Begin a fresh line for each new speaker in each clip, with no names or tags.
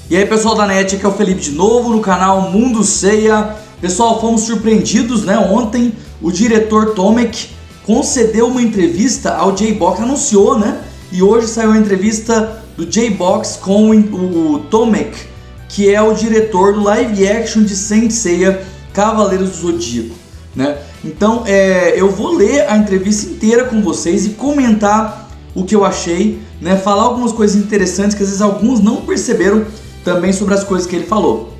E aí pessoal da net, aqui é o Felipe de novo no canal Mundo Seiya. Pessoal, fomos surpreendidos, né? Ontem o diretor Tomek concedeu uma entrevista ao J-Box, anunciou, né? E hoje saiu a entrevista do J-Box com o Tomek, que é o diretor do live action de Saint Seiya Cavaleiros do Zodíaco, né? Então eu vou ler a entrevista inteira com vocês e comentar o que eu achei, né? Falar algumas coisas interessantes que às vezes alguns não perceberam também sobre as coisas que ele falou.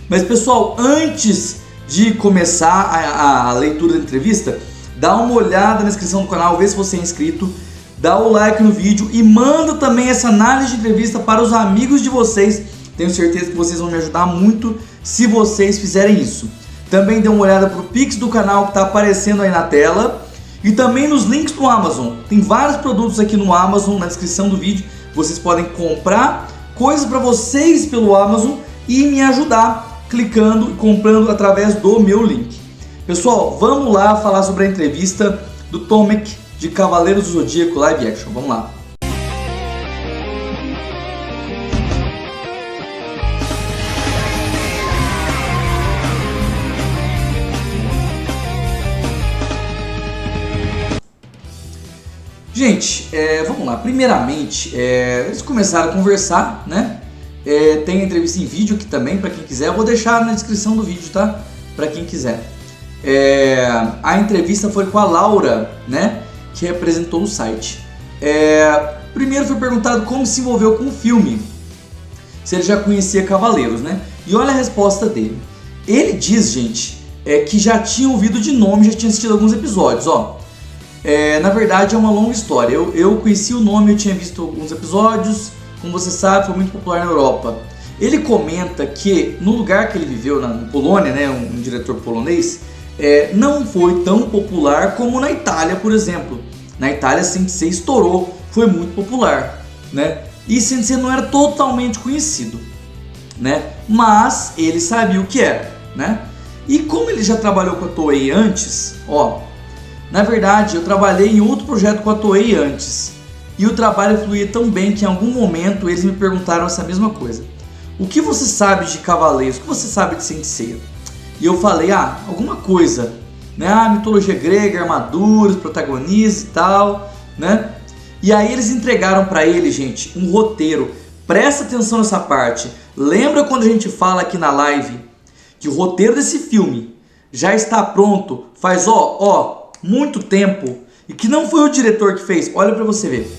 Mas pessoal, antes de começar a leitura da entrevista, dá uma olhada na descrição do canal, vê se você é inscrito, dá o like no vídeo e manda também essa análise de entrevista para os amigos de vocês. Tenho certeza que vocês vão me ajudar muito se vocês fizerem isso. Também dê uma olhada pro Pix do canal que está aparecendo aí na tela e também nos links do Amazon. Tem vários produtos aqui no Amazon, na descrição do vídeo. Vocês podem comprar coisas para vocês pelo Amazon e me ajudar clicando e comprando através do meu link. Pessoal, vamos lá falar sobre a entrevista do Tomek de Cavaleiros do Zodíaco Live Action. Vamos lá. Gente, vamos lá. Primeiramente, eles começaram a conversar, né? Tem entrevista em vídeo aqui também, para quem quiser. Eu vou deixar na descrição do vídeo, tá? Para quem quiser. A entrevista foi com a Laura, né? Que representou o site. Primeiro foi perguntado como se envolveu com o filme. Se ele já conhecia Cavaleiros, né? E olha a resposta dele. Ele diz, gente, que já tinha ouvido de nome, já tinha assistido alguns episódios, ó. Na verdade é uma longa história. Eu conheci o nome, eu tinha visto alguns episódios. Como você sabe, foi muito popular na Europa. Ele comenta que no lugar que ele viveu, na Polônia, né, um diretor polonês, não foi tão popular como na Itália, por exemplo. Na Itália, Saint Seiya estourou, foi muito popular, né? E Saint Seiya não era totalmente conhecido, né? Mas ele sabia o que era, né? E como ele já trabalhou com a Toei antes, ó, na verdade eu trabalhei em outro projeto com a Toei antes. E o trabalho fluía tão bem que em algum momento eles me perguntaram essa mesma coisa. O que você sabe de Cavaleiros? O que você sabe de Saint Seiya? E eu falei, alguma coisa, né? Mitologia grega, armaduras, protagonistas e tal, né? E aí eles entregaram pra ele, gente, um roteiro. Presta atenção nessa parte. Lembra quando a gente fala aqui na live que o roteiro desse filme já está pronto faz, muito tempo e que não foi o diretor que fez? Olha pra você ver.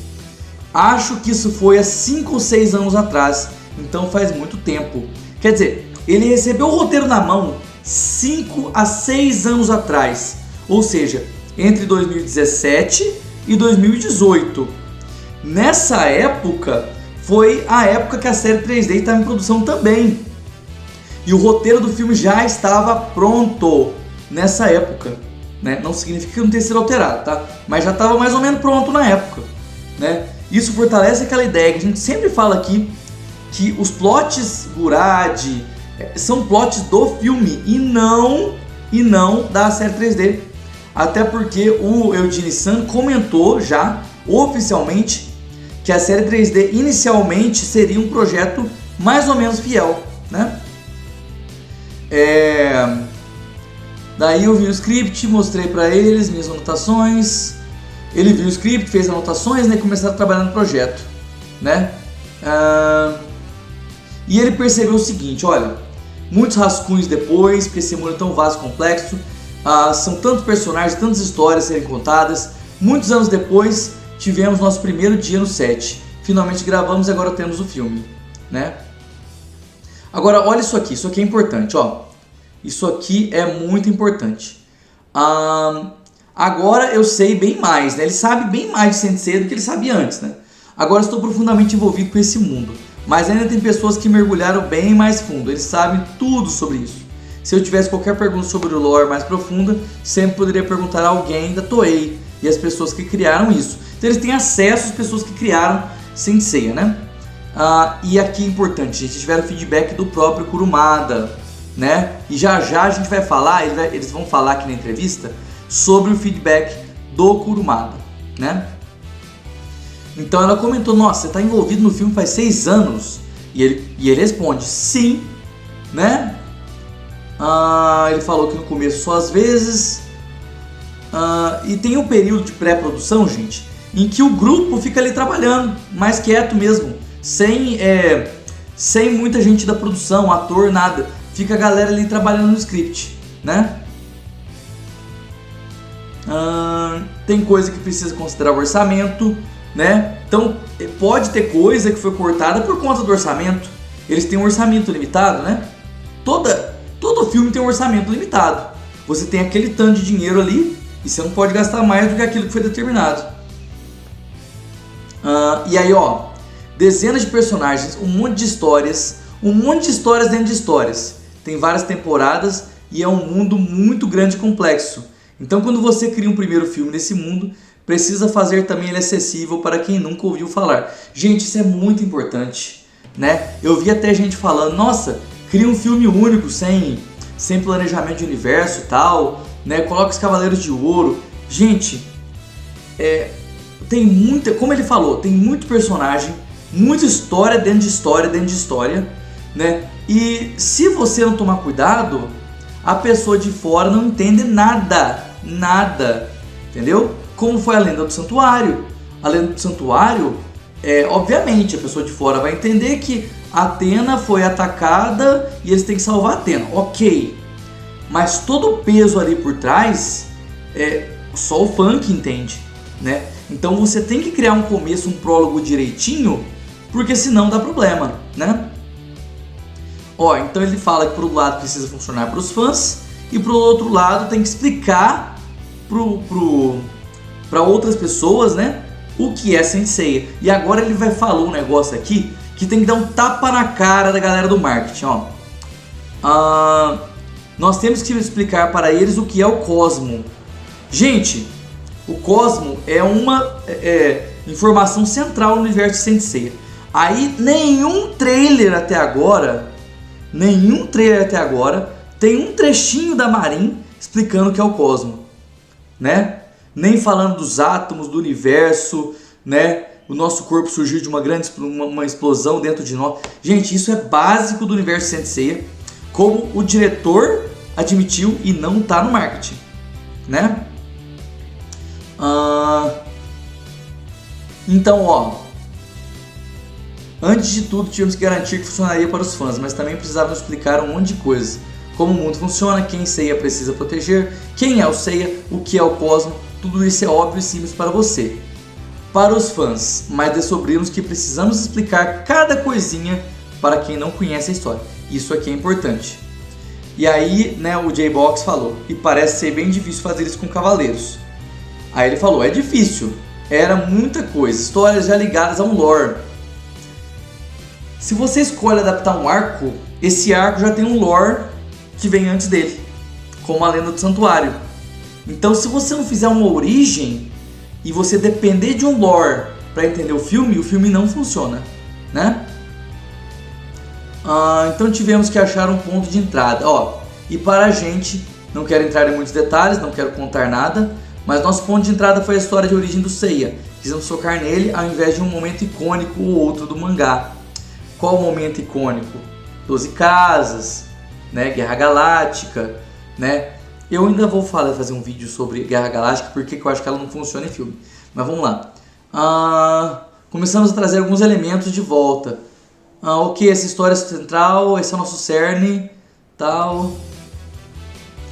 Acho que isso foi há 5 ou 6 anos atrás, então faz muito tempo. Quer dizer, ele recebeu o roteiro na mão 5 a 6 anos atrás, ou seja, entre 2017 e 2018. Nessa época, foi a época que a série 3D estava em produção também. E o roteiro do filme já estava pronto nessa época, né? Não significa que não tenha sido alterado, tá? Mas já estava mais ou menos pronto na época, né? Isso fortalece aquela ideia que a gente sempre fala aqui, que os plots Gurad são plots do filme e não da série 3D. Até porque o Eugene-san comentou já oficialmente que a série 3D inicialmente seria um projeto mais ou menos fiel, né? Daí eu vi o script, mostrei pra eles minhas anotações. Ele viu o script, fez anotações, né, e começaram a trabalhar no projeto, né? E ele percebeu o seguinte, olha, muitos rascunhos depois, porque esse mundo é tão vasto e complexo, são tantos personagens, tantas histórias a serem contadas. Muitos anos depois, tivemos nosso primeiro dia no set. Finalmente gravamos e agora temos o filme, né? Agora, olha isso aqui é importante, ó. Isso aqui é muito importante. Agora eu sei bem mais, né? Ele sabe bem mais de Saint Seiya do que ele sabia antes, né? Agora estou profundamente envolvido com esse mundo. Mas ainda tem pessoas que mergulharam bem mais fundo. Eles sabem tudo sobre isso. Se eu tivesse qualquer pergunta sobre o lore mais profunda, sempre poderia perguntar a alguém da Toei e as pessoas que criaram isso. Então eles têm acesso às pessoas que criaram Saint Seiya, né? E aqui é importante, gente, tiveram feedback do próprio Kurumada, né? E já a gente vai falar, eles vão falar aqui na entrevista sobre o feedback do Kurumada, né? Então ela comentou, nossa, você está envolvido no filme faz 6 anos ele responde sim, né? Ele falou que no começo só às vezes. E tem um período de pré-produção, gente, em que o grupo fica ali trabalhando, mais quieto mesmo, sem muita gente da produção, ator, nada. Fica a galera ali trabalhando no script, né? Tem coisa que precisa considerar o orçamento, né? Então pode ter coisa que foi cortada por conta do orçamento. Eles têm um orçamento limitado, né? Todo filme tem um orçamento limitado. Você tem aquele tanto de dinheiro ali e você não pode gastar mais do que aquilo que foi determinado. E aí, dezenas de personagens, um monte de histórias dentro de histórias. Tem várias temporadas e é um mundo muito grande e complexo. Então, quando você cria um primeiro filme nesse mundo, precisa fazer também ele acessível para quem nunca ouviu falar. Gente, isso é muito importante, né? Eu vi até gente falando, nossa, cria um filme único, sem planejamento de universo e tal, né? Coloca os Cavaleiros de Ouro. Gente, tem muita, como ele falou, tem muito personagem, muita história dentro de história, né? E se você não tomar cuidado, a pessoa de fora não entende nada, entendeu? Como foi a Lenda do Santuário. A Lenda do Santuário, obviamente, a pessoa de fora vai entender que Atena foi atacada e eles têm que salvar Atena, ok. Mas todo o peso ali por trás, só o fã que entende, né? Então você tem que criar um começo, um prólogo direitinho, porque senão dá problema, né? Então ele fala que por um lado precisa funcionar para os fãs e pro outro lado tem que explicar para outras pessoas, né, o que é Saint Seiya. E agora ele vai falar um negócio aqui que tem que dar um tapa na cara da galera do marketing, nós temos que explicar para eles o que é o Cosmo. Gente, o Cosmo é uma informação central no universo de Saint Seiya. Aí nenhum trailer até agora tem um trechinho da Marin explicando o que é o Cosmo, né? Nem falando dos átomos do universo, né? O nosso corpo surgiu de uma explosão dentro de nós. Gente, isso é básico do universo Saint Seiya, como o diretor admitiu e não tá no marketing, né? Então, antes de tudo tivemos que garantir que funcionaria para os fãs, mas também precisávamos explicar um monte de coisas. Como o mundo funciona, quem Seiya precisa proteger, quem é o Seiya, o que é o Cosmo, tudo isso é óbvio e simples para você. Para os fãs, mas descobrimos que precisamos explicar cada coisinha para quem não conhece a história. Isso aqui é importante. E aí, né, o J-Box falou, e parece ser bem difícil fazer isso com Cavaleiros. Aí ele falou, é difícil, era muita coisa, histórias já ligadas a um lore. Se você escolhe adaptar um arco, esse arco já tem um lore que vem antes dele, como a Lenda do Santuário. Então, se você não fizer uma origem e você depender de um lore para entender o filme não funciona, né? Então tivemos que achar um ponto de entrada. E para a gente, não quero entrar em muitos detalhes, não quero contar nada, mas nosso ponto de entrada foi a história de origem do Seiya. Quisemos focar nele ao invés de um momento icônico ou outro do mangá. Qual o momento icônico? 12 Casas, né? Guerra Galáctica, né? Eu ainda vou fazer um vídeo sobre Guerra Galáctica, porque eu acho que ela não funciona em filme. Mas vamos lá. Começamos a trazer alguns elementos de volta. Ok, essa história é central, esse é o nosso cerne, tal.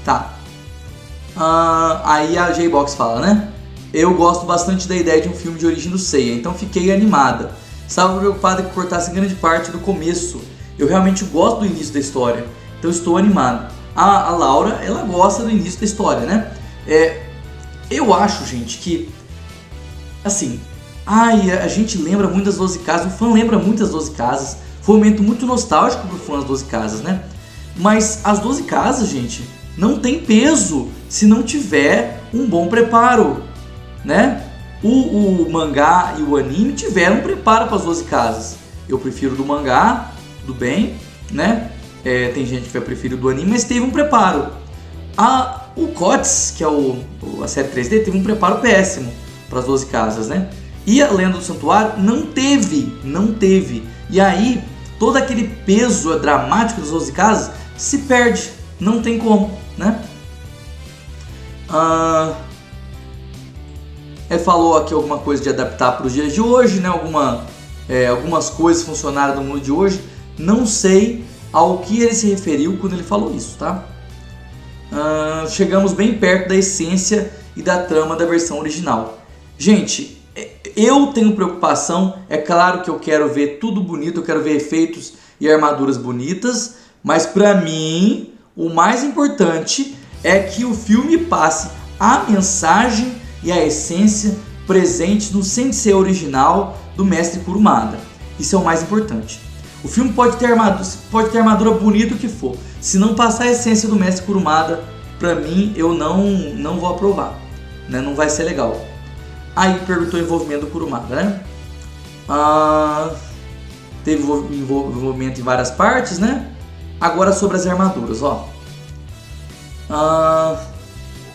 Tá. Aí a J-Box fala, né? Eu gosto bastante da ideia de um filme de origem do Seiya, então fiquei animada. Estava preocupada que cortasse grande parte do começo. Eu realmente gosto do início da história, então estou animado. A Laura, ela gosta do início da história, né? Eu acho, gente, que assim, a gente lembra muito das 12 Casas, o fã lembra muito das 12 Casas. Foi um momento muito nostálgico pro fã das 12 Casas, né? Mas as 12 Casas, gente, não tem peso se não tiver um bom preparo, né? O mangá e o anime tiveram um preparo para as 12 Casas. Eu prefiro do mangá, tudo bem, né? Tem gente que vai preferir do anime, mas teve um preparo. O COTS, que é a série 3D, teve um preparo péssimo para as 12 Casas, né? E a Lenda do Santuário não teve. E aí todo aquele peso dramático das 12 casas se perde, não tem como, né? Falou aqui alguma coisa de adaptar para os dias de hoje, né? Algumas coisas funcionaram no mundo de hoje. Não sei ao que ele se referiu quando ele falou isso, tá? Chegamos bem perto da essência e da trama da versão original. Gente, eu tenho preocupação, é claro que eu quero ver tudo bonito, eu quero ver efeitos e armaduras bonitas, mas para mim o mais importante é que o filme passe a mensagem e a essência presente no sensei original do mestre Kurumada. Isso é o mais importante. O filme pode ter armadura bonita o que for. Se não passar a essência do mestre Kurumada, pra mim, eu não vou aprovar, né? Não vai ser legal. Aí perguntou o envolvimento do Kurumada, né? Teve envolvimento em várias partes, né? Agora sobre as armaduras, ó.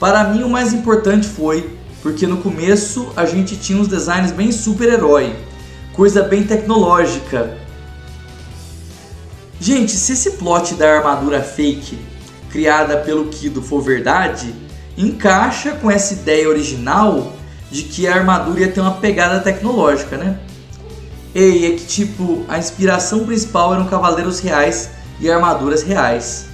Para mim o mais importante foi porque no começo a gente tinha uns designs bem super-herói, coisa bem tecnológica. Gente, se esse plot da armadura fake criada pelo Kido for verdade, encaixa com essa ideia original de que a armadura ia ter uma pegada tecnológica, né? E é que tipo, a inspiração principal eram cavaleiros reais e armaduras reais.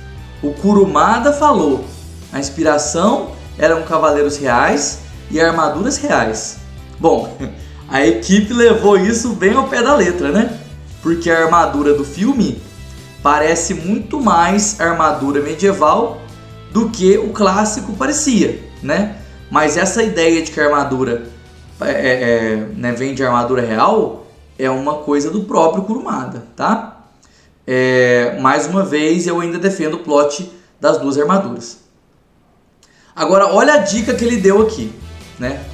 O Kurumada falou, a inspiração eram cavaleiros reais e armaduras reais. Bom, a equipe levou isso bem ao pé da letra, né? Porque a armadura do filme parece muito mais armadura medieval do que o clássico parecia, né? Mas essa ideia de que a armadura vem de armadura real é uma coisa do próprio Kurumada, tá? Mais uma vez, eu ainda defendo o plot das duas armaduras. Agora, olha a dica que ele deu aqui, né?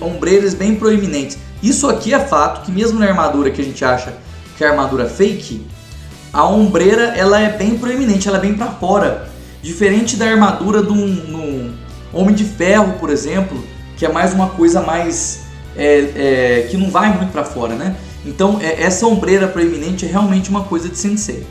Ombreiras bem proeminentes. Isso aqui é fato, que mesmo na armadura que a gente acha que é armadura fake, a ombreira ela é bem proeminente, ela é bem para fora. Diferente da armadura do Homem de Ferro, por exemplo, que é mais uma coisa mais... que não vai muito para fora, né? Então, essa ombreira proeminente é realmente uma coisa de sensei.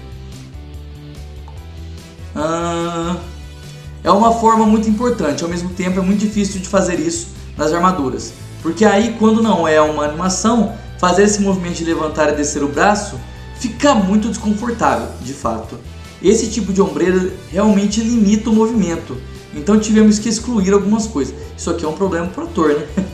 É uma forma muito importante, ao mesmo tempo é muito difícil de fazer isso nas armaduras. Porque aí, quando não é uma animação, fazer esse movimento de levantar e descer o braço fica muito desconfortável, de fato. Esse tipo de ombreira realmente limita o movimento, então tivemos que excluir algumas coisas. Isso aqui é um problema para o ator, né?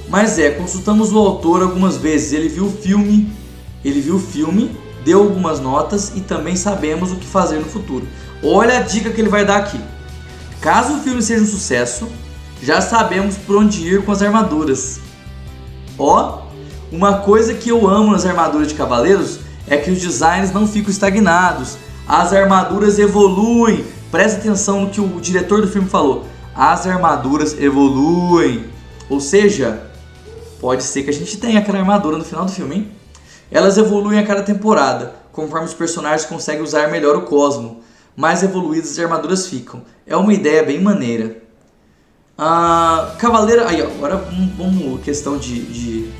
Mas consultamos o autor algumas vezes, ele viu o filme, deu algumas notas e também sabemos o que fazer no futuro. Olha a dica que ele vai dar aqui. Caso o filme seja um sucesso, já sabemos por onde ir com as armaduras. Uma coisa que eu amo nas armaduras de cavaleiros é que os designs não ficam estagnados. As armaduras evoluem. Presta atenção no que o diretor do filme falou. As armaduras evoluem. Ou seja, pode ser que a gente tenha aquela armadura no final do filme, hein? Elas evoluem a cada temporada, conforme os personagens conseguem usar melhor o cosmo. Mais evoluídas as armaduras ficam. É uma ideia bem maneira. Cavaleiro... Aí, agora vamos questão de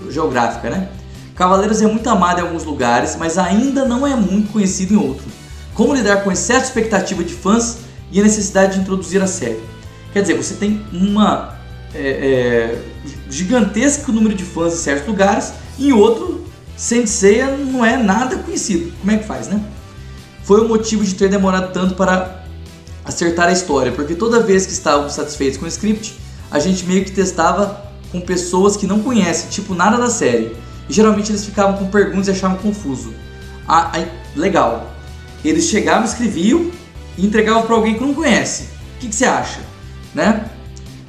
geográfica, né? Cavaleiros é muito amado em alguns lugares, mas ainda não é muito conhecido em outros. Como lidar com o excesso de expectativa de fãs e a necessidade de introduzir a série? Quer dizer, você tem uma gigantesco número de fãs em certos lugares, e em outro, Saint Seiya não é nada conhecido. Como é que faz, né? Foi o motivo de ter demorado tanto para acertar a história, porque toda vez que estávamos satisfeitos com o script, a gente meio que testava com pessoas que não conhecem, tipo nada da série. E geralmente eles ficavam com perguntas e achavam confuso. Legal. Eles chegavam, escreviam e entregavam para alguém que não conhece. O que você acha? Né?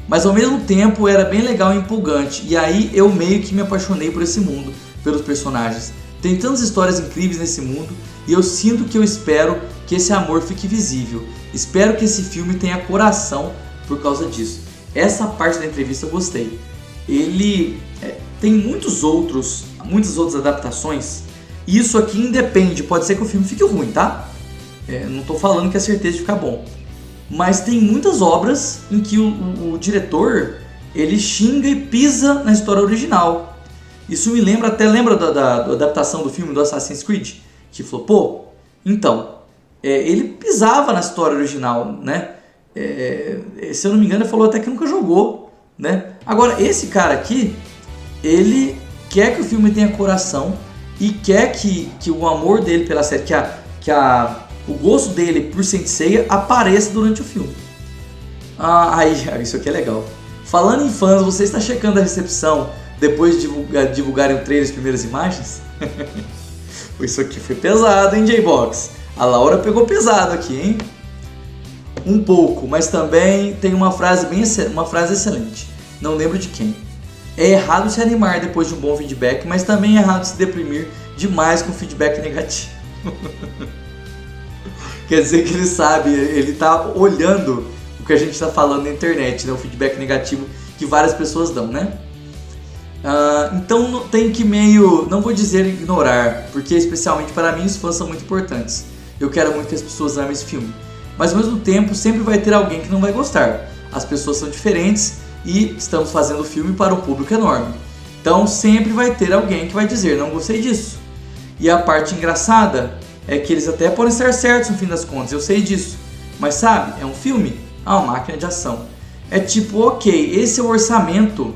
Mas ao mesmo tempo era bem legal e empolgante. E aí eu meio que me apaixonei por esse mundo, pelos personagens. Tem tantas histórias incríveis nesse mundo e eu sinto que eu espero que esse amor fique visível. Espero que esse filme tenha coração por causa disso. Essa parte da entrevista eu gostei. Ele tem muitas outras adaptações. E isso aqui independe, pode ser que o filme fique ruim, tá? Não estou falando que é certeza de ficar bom. Mas tem muitas obras em que o diretor ele xinga e pisa na história original. Isso me lembra, até lembra da adaptação do filme do Assassin's Creed, que flopou? Então, ele pisava na história original, né? Se eu não me engano, ele falou até que nunca jogou, né? Agora, esse cara aqui, ele quer que o filme tenha coração e quer que o amor dele pela série, o gosto dele por Saint Seiya apareça durante o filme. Isso aqui é legal. Falando em fãs, você está checando a recepção depois de divulgarem o trailer, as primeiras imagens? Isso aqui foi pesado, hein, J-Box? A Laura pegou pesado aqui, hein? Um pouco, mas também tem uma frase excelente. Não lembro de quem. É errado se animar depois de um bom feedback, mas também é errado se deprimir demais com feedback negativo. Quer dizer que ele sabe, ele está olhando o que a gente está falando na internet, né? O feedback negativo que várias pessoas dão, né? Então tem que não vou dizer ignorar, porque especialmente para mim os fãs são muito importantes. Eu quero muito que as pessoas amem esse filme, mas ao mesmo tempo sempre vai ter alguém que não vai gostar. As pessoas são diferentes e estamos fazendo o filme para um público enorme. Então sempre vai ter alguém que vai dizer, não gostei disso. E a parte engraçada é que eles até podem estar certos no fim das contas, eu sei disso. Mas sabe, é um filme, uma máquina de ação. É tipo, ok, esse é o orçamento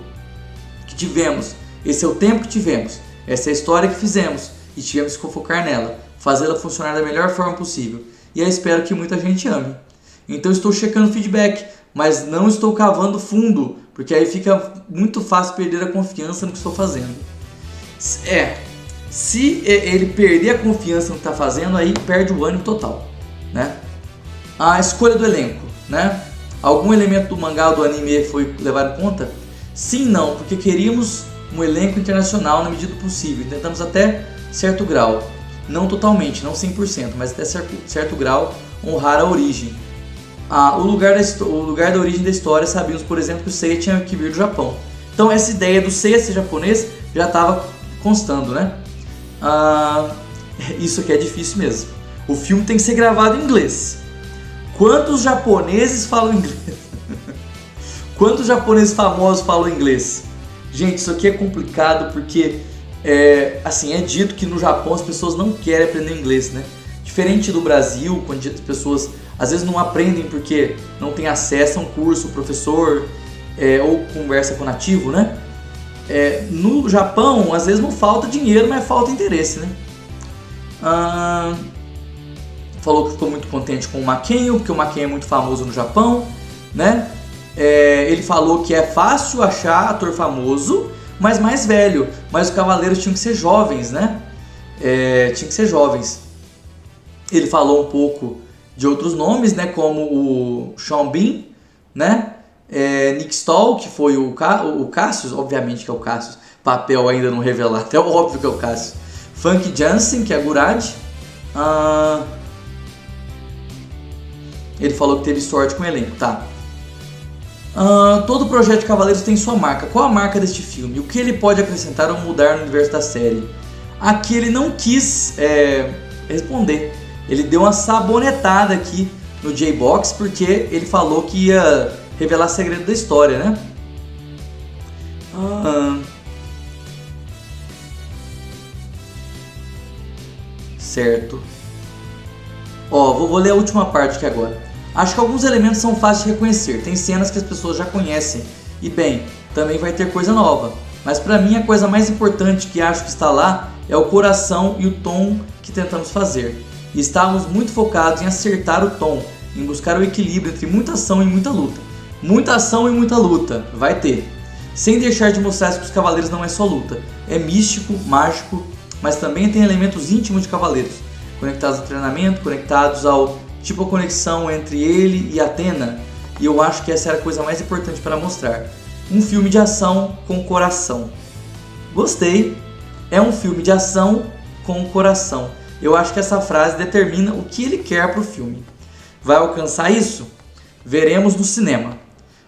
que tivemos, esse é o tempo que tivemos, essa é a história que fizemos e tivemos que focar nela, fazê-la funcionar da melhor forma possível. E eu espero que muita gente ame. Então estou checando feedback, mas não estou cavando fundo, porque aí fica muito fácil perder a confiança no que estou fazendo. Se ele perder a confiança no que está fazendo, aí perde o ânimo total, né? A escolha do elenco, né? Algum elemento do mangá ou do anime foi levado em conta? Sim, não, porque queríamos um elenco internacional na medida do possível. Tentamos até certo grau, não totalmente, não 100%, mas até certo grau honrar a origem. O lugar da origem da história, sabíamos, por exemplo, que o Seiya tinha que vir do Japão. Então essa ideia do Seiya ser japonês já estava constando, né? Isso aqui é difícil mesmo. O filme tem que ser gravado em inglês. Quantos japoneses falam inglês? Quantos japoneses famosos falam inglês? Gente, isso aqui é complicado porque é dito que no Japão as pessoas não querem aprender inglês, né? Diferente do Brasil, onde as pessoas às vezes não aprendem porque não tem acesso a um curso, professor, ou conversa com nativo, né? No Japão, às vezes não falta dinheiro, mas falta interesse, né? Falou que ficou muito contente com o Maquinho, porque o Maquinho é muito famoso no Japão, né? Ele falou que é fácil achar ator famoso, mas mais velho. Mas os cavaleiros tinham que ser jovens, né? Tinham que ser jovens. Ele falou um pouco de outros nomes, né? Como o Sean Bean, né? Nick Stahl, que foi o Cassius, obviamente que é o Cassius. Papel ainda não revelado, é óbvio que é o Cassius. Funk Jansen, que é a Gurad. Ele falou que teve sorte com o elenco, tá? Todo projeto de Cavaleiros tem sua marca. Qual a marca deste filme? O que ele pode acrescentar ou mudar no universo da série? Aqui ele não quis responder. Ele deu uma sabonetada aqui no J-Box porque ele falou que ia revelar segredo da história, né? Certo. Vou ler a última parte aqui agora. Acho que alguns elementos são fáceis de reconhecer. Tem cenas que as pessoas já conhecem. E bem, também vai ter coisa nova. Mas pra mim a coisa mais importante que acho que está lá é o coração e o tom que tentamos fazer. E estávamos muito focados em acertar o tom, em buscar o equilíbrio entre muita ação e muita luta. Muita ação e muita luta, vai ter. Sem deixar de mostrar que os cavaleiros não é só luta. É místico, mágico, mas também tem elementos íntimos de cavaleiros. Conectados ao treinamento, conectados ao tipo a conexão entre ele e Athena. E eu acho que essa era a coisa mais importante para mostrar. Um filme de ação com coração. Gostei. É um filme de ação com coração. Eu acho que essa frase determina o que ele quer para o filme. Vai alcançar isso? Veremos no cinema.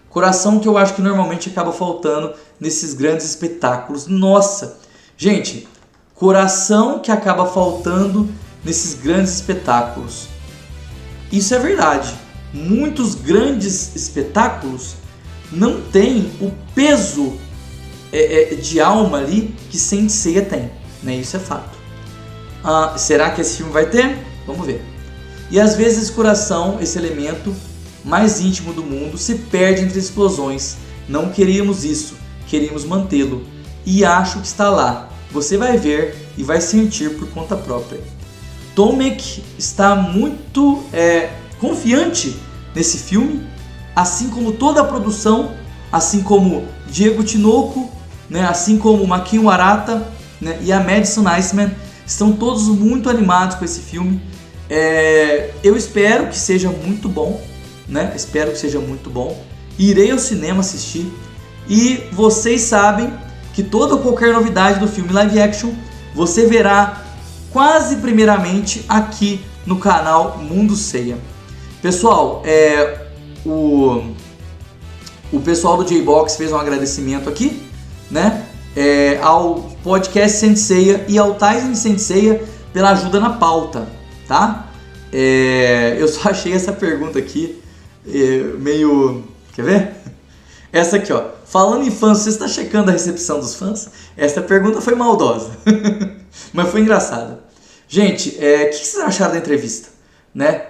Coração que eu acho que normalmente acaba faltando nesses grandes espetáculos. Nossa! Gente, coração que acaba faltando nesses grandes espetáculos. Isso é verdade. Muitos grandes espetáculos não têm o peso de alma ali que Saint Seiya tem, né? Isso é fato. Será que esse filme vai ter? Vamos ver. E às vezes esse coração, esse elemento mais íntimo do mundo, se perde entre explosões. Não queríamos isso, queríamos mantê-lo. E acho que está lá. Você vai ver e vai sentir por conta própria. Tomek está muito confiante nesse filme, assim como toda a produção, assim como Diego Tinoco, né, assim como Makin Arata, né, e a Madison Iceman, estão todos muito animados com esse filme. Eu espero que seja muito bom, né? Espero que seja muito bom. Irei ao cinema assistir. E vocês sabem que toda ou qualquer novidade do filme live action você verá quase primeiramente aqui no canal Mundo Seiya. Pessoal, o pessoal do J-Box fez um agradecimento aqui, né? Ao podcast Saint Seiya e ao Tyson Saint Seiya pela ajuda na pauta, tá? Eu só achei essa pergunta aqui meio... Quer ver? Essa aqui, ó. Falando em fãs, você está checando a recepção dos fãs? Essa pergunta foi maldosa, mas foi engraçada. Gente, o que vocês acharam da entrevista? Né?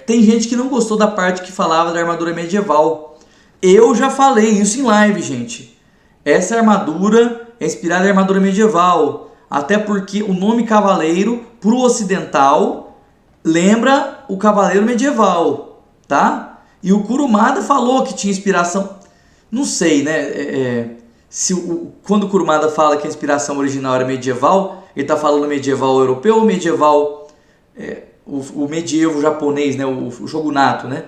Tem gente que não gostou da parte que falava da armadura medieval. Eu já falei isso em live, gente. Essa armadura é inspirada em armadura medieval. Até porque o nome cavaleiro, pro ocidental, lembra o cavaleiro medieval, tá? E o Kurumada falou que tinha inspiração... Não sei, né? Quando o Kurumada fala que a inspiração original era medieval, ele está falando medieval europeu ou medieval... o medievo japonês, né? O shogunato, né?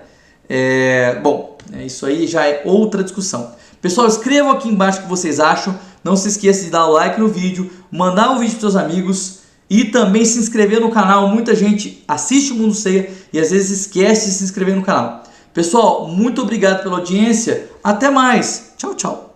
Bom, isso aí já é outra discussão. Pessoal, escrevam aqui embaixo o que vocês acham. Não se esqueça de dar o like no vídeo, mandar o vídeo para seus amigos e também se inscrever no canal. Muita gente assiste o Mundo Seiya e às vezes esquece de se inscrever no canal. Pessoal, muito obrigado pela audiência. Até mais. Tchau, tchau.